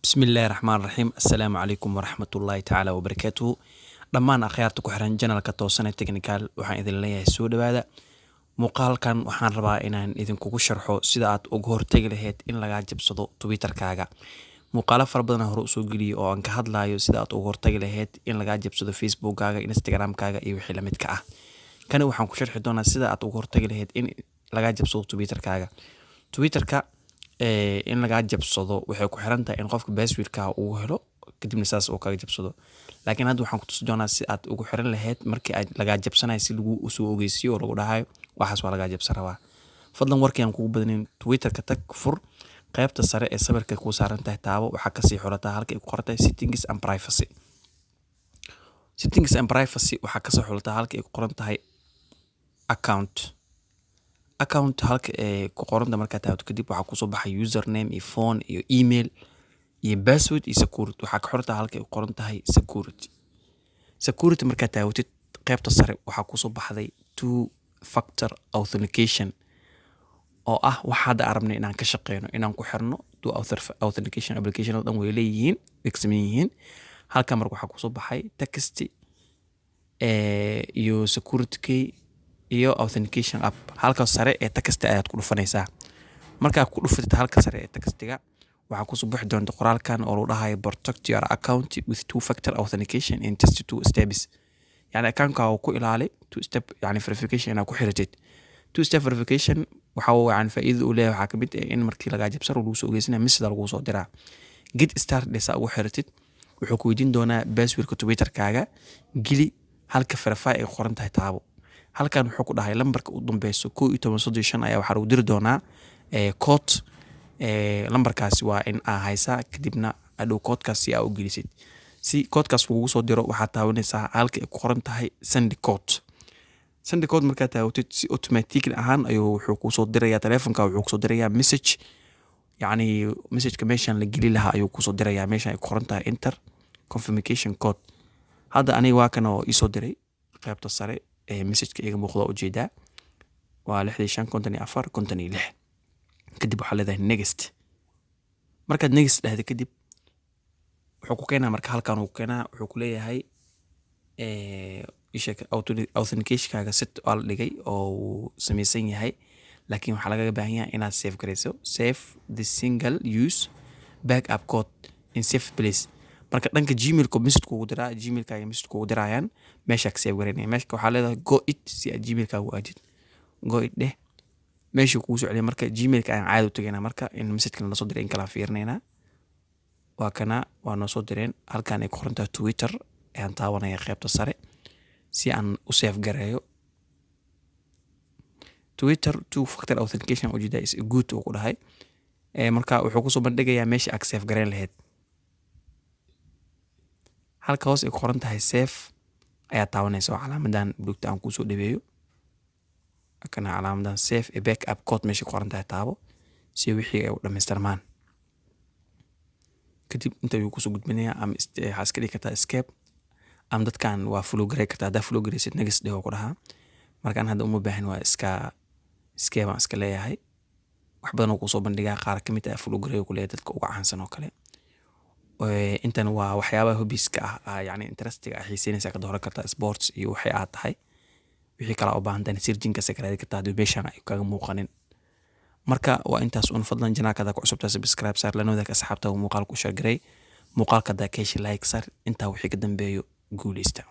بسم الله الرحمن الرحيم السلام عليكم ورحمة الله تعالى وبركاته dhammaan akhyaarta ku xiran channelka Toosane Technical waxaan idin leeyahay soo dhawaada muuqaalkan waxaan rabaa inaan idinkugu sharxo sida aad uga hortagi lahayd in laga jabsado Twitter-kaaga muuqaalo fara badan hore u soo geliyo oo aan ka hadlayo sida aad uga hortagi lahayd in laga jabsado Facebook-kaaga Instagram-kaaga iyo wixii la midka ah kana waxaan ku sharxi doonaa sida aad uga hortagi lahayd in laga jabsado Twitter-kaaga Twitter-ka in laga jabsado waxay ku xiran tahay in qofka password-ka uu helo kadibna saas uu kaga jabsado laakiin hadda waxaan ku tusi doonaa si aad ugu xiran lahayd markii aad laga jabsanayo si lagu soo ogeysiyo oo lagu dhahayo waxaas waa laga jabsan rabaa fadlan warkii kugu badanin Twitter-ka tag fur qaybta sare ee sawirka ku saaran tahay taabo waxa ka sii xulata halka ay ku qortay settings and privacy waxa ka soo xulata halka ay ku qoran tahay account halka ee ku qoranta marka taabto kadib waxa ku soo baxay username iyo phone iyo email iyo password iyo security waxa ka xorta halka ay ku qoran tahay security marka taabtid qaybta sare waxa ku soo baxday two factor authentication oo ah waxa arabnay inaan ka shaqeyno inaan ku xirno two authentication application dan way leeyihiin examiyihiin halka marka waxa ku soo baxay text iyo security key iyo authentication app halka sare ee text ayaad ku dhufanaysaa marka ku dhufatid halka sare ee textiga waxa ku soo bixi doonta qoraalkan oo loo dhahayo protect your account with two factor authentication in just two steps يعني account-ka ku ilaali two step يعني verification ku xiratid two step verification waxa uu aan faa'iido u leeyahay waxa kamid ah in markii laga jabsaro lagu soo ogeysiina message lagu soo diraa get start dhisa ugu xiratid wuxuu ku weydiin doonaa password-ka Twitter-kaaga gili halka verify ay qoran tahay taabo halkan wuxuu ku dhahay lambarka u dambeeyo 1135 ayaa waxa lagu diri doonaa code lambarkaasi waa in aa haysa kadibna adoo code-kaasi aa u gelisid si code-kaas lagu soo diro waxa taawanaysaa halka ay ku qoran tahay send code marka taawatid si automatic ahaan ayuu wuxuu ku soo dirayaa telefonka wuxuu ku soo dirayaa message yani message-ka meeshan la geli lahaa ayuu ku soo dirayaa meeshan ay ku qoran tahay enter confirmation code hadda aniga waa kan oo ii soo diray qaybta sare message-ka iga muuqdo u jeedaa waa 655456 kadib waxa leedahay next marka next dhahdo kadib wuxuu ku keenaa marka halkan uu keenaa wuxuu ku leeyahay authentication-kaaga set oo dhigay oo sameeysan yahay laakiin waxa laga baahan yahay inaad save gareyso save the single use backup code in safe place marka dhanka Gmail-ka message kugu diraa Gmail-kaaga message kugu dirayaan meesha ka save gareynay meesha waxa leedahay go it si aad Gmail-kaaga u aadid go it dheh meesha kugu soo celiyo marka Gmail-ka aan caadi u tagaynaa marka in message-kan la soo diray in kala fiirnayna waa kana waa noo soo direen halkan ay ku qoran tahay Twitter aan taawanaya qaybta sare si aan u save gareeyo Twitter two factor authentication ujeeda is good oo ku dhahay marka wuxuu ku soo bandhigayaa meesha aad save gareyn lahayd halka hoos ay ku qoran tahay save ayaa taawanaysa calaamadan bugta aan ku soo dhaweeyo kana calaamadan save a backup code meesha ku qoran tahay taabo si wixii ay u dhameystirmaan kadib inta uu ku soo gudbinayaa am iska dhigi kartaa escape am dadkan waa follow gareey kartaa da follow gareysid next day oo ku dhahaa markaan hadda uma baahan waa escape aan iska leeyahay wax badan oo ku soo bandhigaa qaar kamid ah follow gareey ku leeyahay dadka uga caansan oo kale intan waa waxyaabaha hobbies-ka ah yani interest-ga xiiseynaysa ka dooran kartaa sports iyo waxay aad tahay wixii kala u baahan tahay sirjinka secret ka tahay meeshan ay kaga muuqanin marka waa intaas un fadlan janaakada ku cusubtaa subscribe saar lana wadaag asxaabta muuqaalku share gareey muuqaalka da keeshi like saar inta wixii ka dambeeyo guuleysta